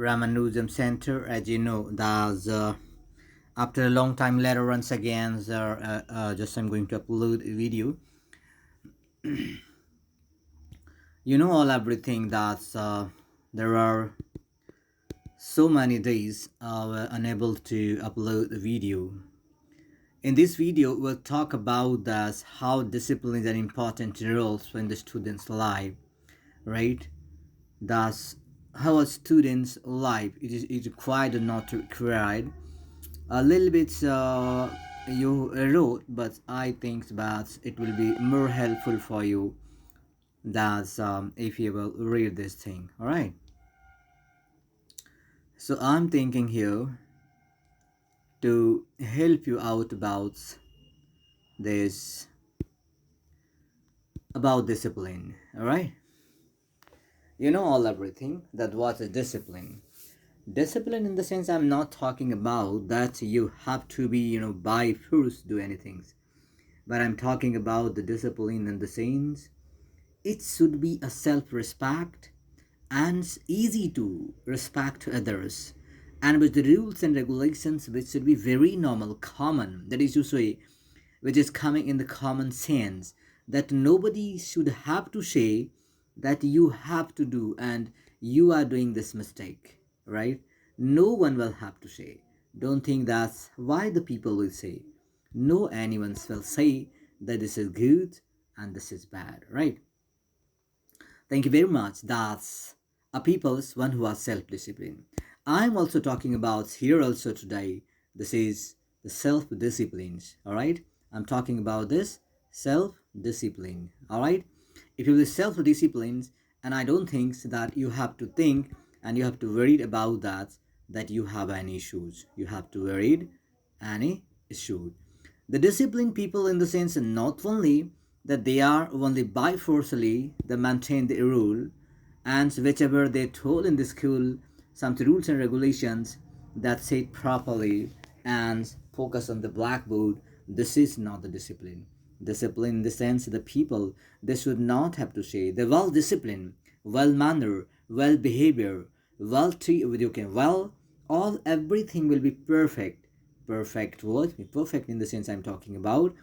Ramanujan Center. As you know, there's after a long time later, once again, just I'm going to upload a video. You know, all everything that's there are so many days unable to upload a video. In this video, we'll talk about this, how discipline is an important role in the student's life, right? Thus, how a student's life it required or not required. A little bit you wrote, but I think that it will be more helpful for you that if you will read this thing. All right. So I'm thinking here to help you out this about discipline. All right. You know all everything that what is discipline. Discipline in the sense I'm not talking about that you have to be by force do anything, but I'm talking about the discipline in the sense it should be a self-respect and easy to respect others, and with the rules and regulations which should be very normal, common, that is to say, which is coming in the common sense, that nobody should have to say that you have to do and you are doing this mistake, right? No one will have to say. Don't think that's why the people will say. No anyone will say that this is good and this is bad, right? Thank you very much. That's a people's one who are self-disciplined. I'm also talking about here also today. This is the self-disciplines. All right. I'm talking about this self-discipline. All right. If you will self-disciplines, and I don't think that you have to think and you have to worry about that you have any issues. You have to worry any issue. The disciplined people in the sense not only that they are only by forcefully they maintain the rule and whichever they told in the school some rules and regulations that say it properly and focus on the blackboard. This is not the discipline. Discipline in the sense the people they should not have to say the well disciplined, well manner, well behavior, well treat you can well all everything will be perfect. Perfect what? Perfect in the sense I'm talking about.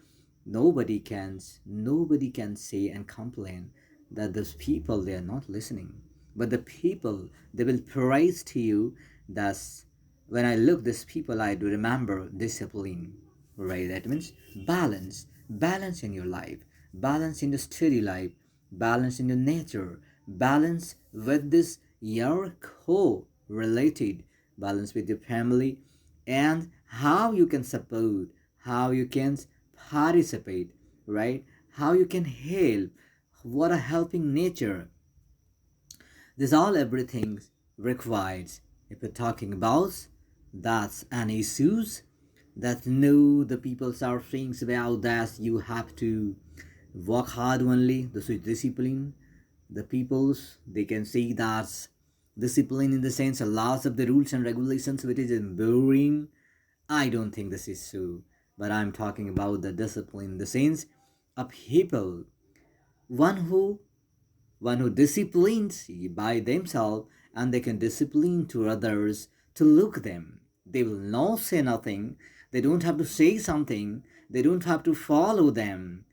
Nobody can say and complain that those people they are not listening. But the people they will praise to you. Thus, when I look these people, I do remember discipline. Right? That means balance. Balance in your life. Balance in the study life. Balance in your nature. Balance with this your co-related. Balance with your family and how you can support, how you can participate, right? How you can help, what a helping nature. This all everything requires. If we're talking about that's an issues that no the peoples are things about that you have to work hard only. This is discipline. The peoples they can see that discipline in the sense a loss of the rules and regulations which is boring. I don't think this is so, but I'm talking about the discipline in the sense a people, one who one who disciplines by themselves and they can discipline to others to look them. They will not say nothing. They don't have to say something. They don't have to follow them,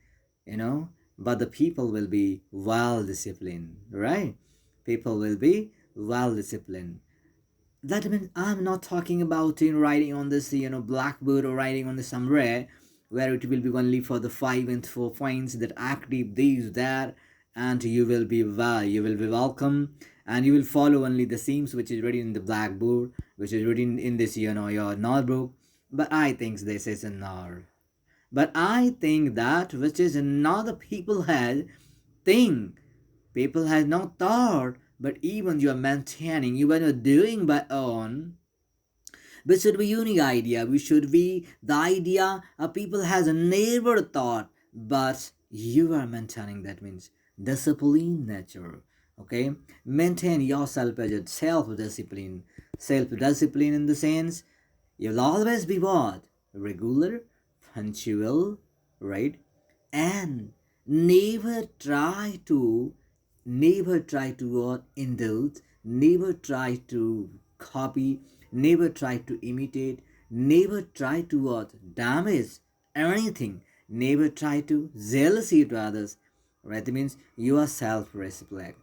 you know. But the people will be well disciplined, right? People will be well disciplined. That means I'm not talking about writing on this blackboard or writing on the somewhere where it will be only for the 5 and 4 points that active this that, and you will be welcome, and you will follow only the themes which is written in the blackboard, which is written in this your notebook. But I think this is not. But I think that which is another people had thing. People has not thought, but even you are maintaining, you are doing by own. Which should be unique idea. We should be the idea people has never thought, but you are maintaining. That means discipline nature. Okay, maintain yourself as a self-discipline. Self-discipline in the sense you'll always be what regular, punctual, right, and never try to what indulge, never try to copy, never try to imitate, never try to what? Damage anything, never try to jealousy to others. Right? That means you are self-respect.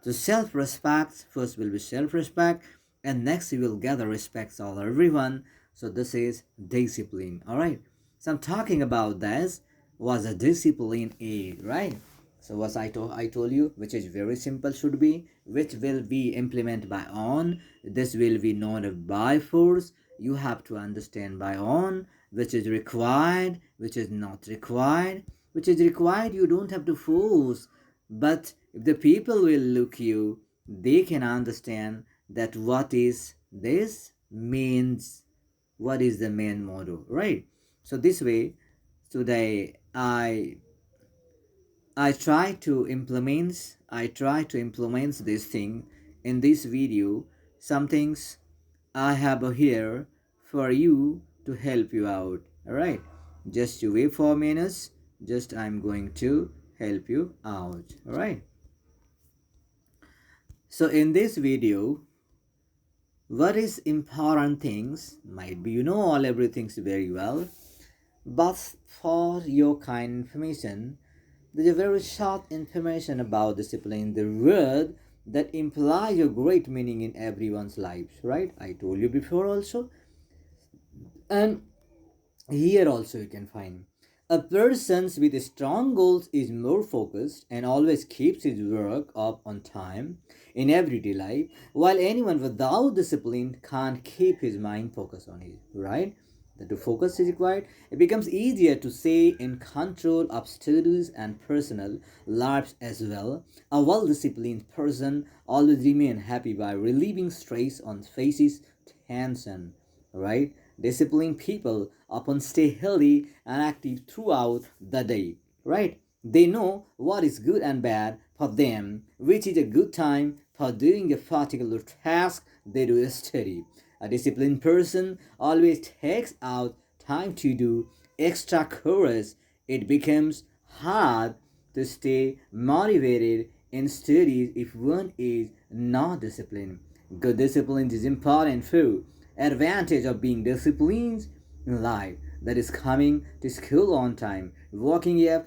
So self-respect first will be self-respect, and next you will gather respects of everyone. So this is discipline. All right. So I'm talking about this was a discipline A, right? So what I told you, which is very simple, should be which will be implemented by on. This will be known by force. You have to understand by on which is required, which is not required. Which is required, you don't have to force, but if the people will look you, they can understand that what is this means, what is the main motto, right? So this way, today I try to implement this thing in this video. Some things I have here for you to help you out. All right, just you wait for minutes. Just I'm going to help you out. All right. So in this video, what is important things might be you know all everything's very well, but for your kind information, there's a very short information about discipline, the word that implies a great meaning in everyone's lives, right? I told you before also, and here also you can find a person with strong goals is more focused and always keeps his work up on time in everyday life, while anyone without discipline can't keep his mind focused on it, right? That to focus is required, it becomes easier to stay in control of studies and personal lives as well. A well disciplined person always remain happy by relieving stress on faces tension, right? Disciplined people often stay healthy and active throughout the day, right? They know what is good and bad for them, which is a good time for doing a particular task they do study. A disciplined person always takes out time to do extra chores. It becomes hard to stay motivated in studies if one is not disciplined. Good discipline is important too. Advantage of being disciplined in life, that is coming to school on time, waking up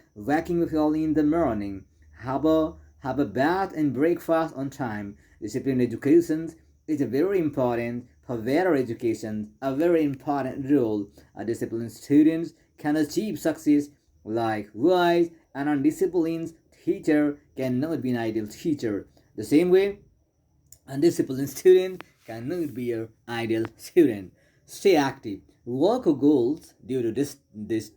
early in the morning, have a bath and breakfast on time. Disciplined education is a very important for better education, a very important role. A disciplined students can achieve success. Likewise, an undisciplined teacher cannot be an ideal teacher. The same way, undisciplined student cannot be an ideal student. Stay active. Work goals due to this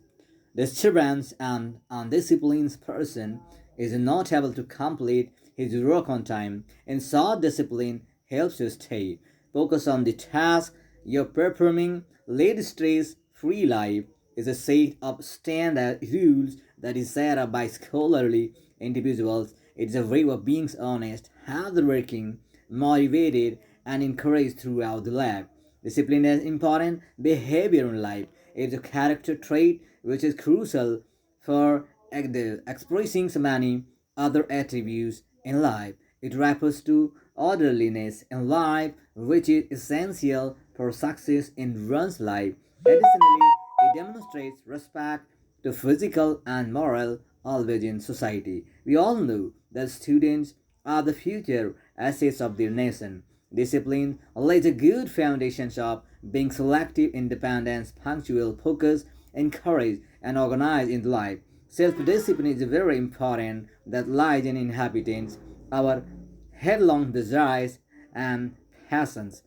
disturbance and undisciplined person is not able to complete his work on time. And short discipline helps you stay. Focus on the task you're performing. Lead stress-free life is a set of standard rules that is set up by scholarly individuals. It's a way of being honest, hardworking, motivated, and encouraged throughout the life. Discipline is important behavior in life. It's a character trait which is crucial for expressing many other attributes in life. It refers to orderliness in life, which is essential for success in one's life. Additionally, it demonstrates respect to physical and moral always in society. We all know that students are the future assets of their nation. Discipline lays a good foundation of being selective, independence, punctual, focused, encouraged, and organized in life. Self-discipline is very important that lies in inhabitants our headlong desires and passions.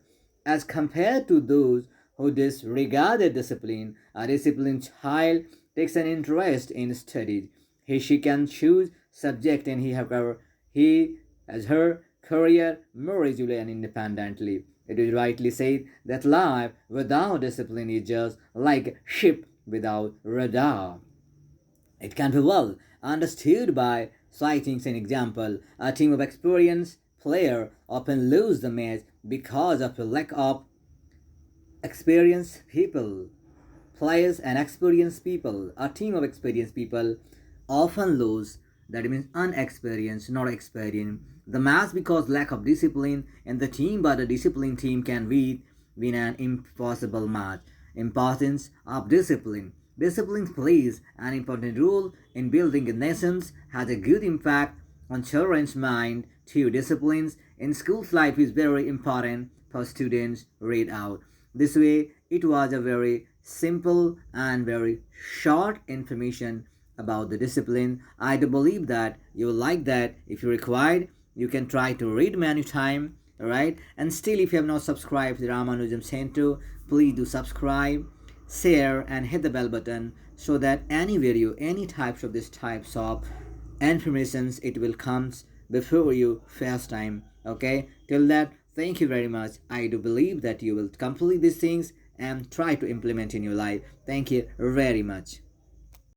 As compared to those who disregarded discipline, a disciplined child takes an interest in studies. She can choose subject and he as her career more easily and independently. It is rightly said that life without discipline is just like a ship without radar. It can be well understood by citing an example. A team of experienced players often lose the match because of a lack of experienced people. Players and experienced people, a team of experienced people often lose, that means unexperienced, not experienced, The match because lack of discipline in the team, but a disciplined team can win an impossible match. Importance of discipline. Discipline plays an important role in building nations, has a good impact on children's mind too. Disciplines in school's life is very important for students read out. This way, it was a very simple and very short information about the discipline. I do believe that you will like that. If you required, you can try to read many time. Alright, and still, if you have not subscribed to the Ramanujam Center, please do subscribe, share, and hit the bell button so that any video, any types of informations, it will comes before you first time. Okay, till that, thank you very much. I do believe that you will complete these things and try to implement in your life. Thank you very much.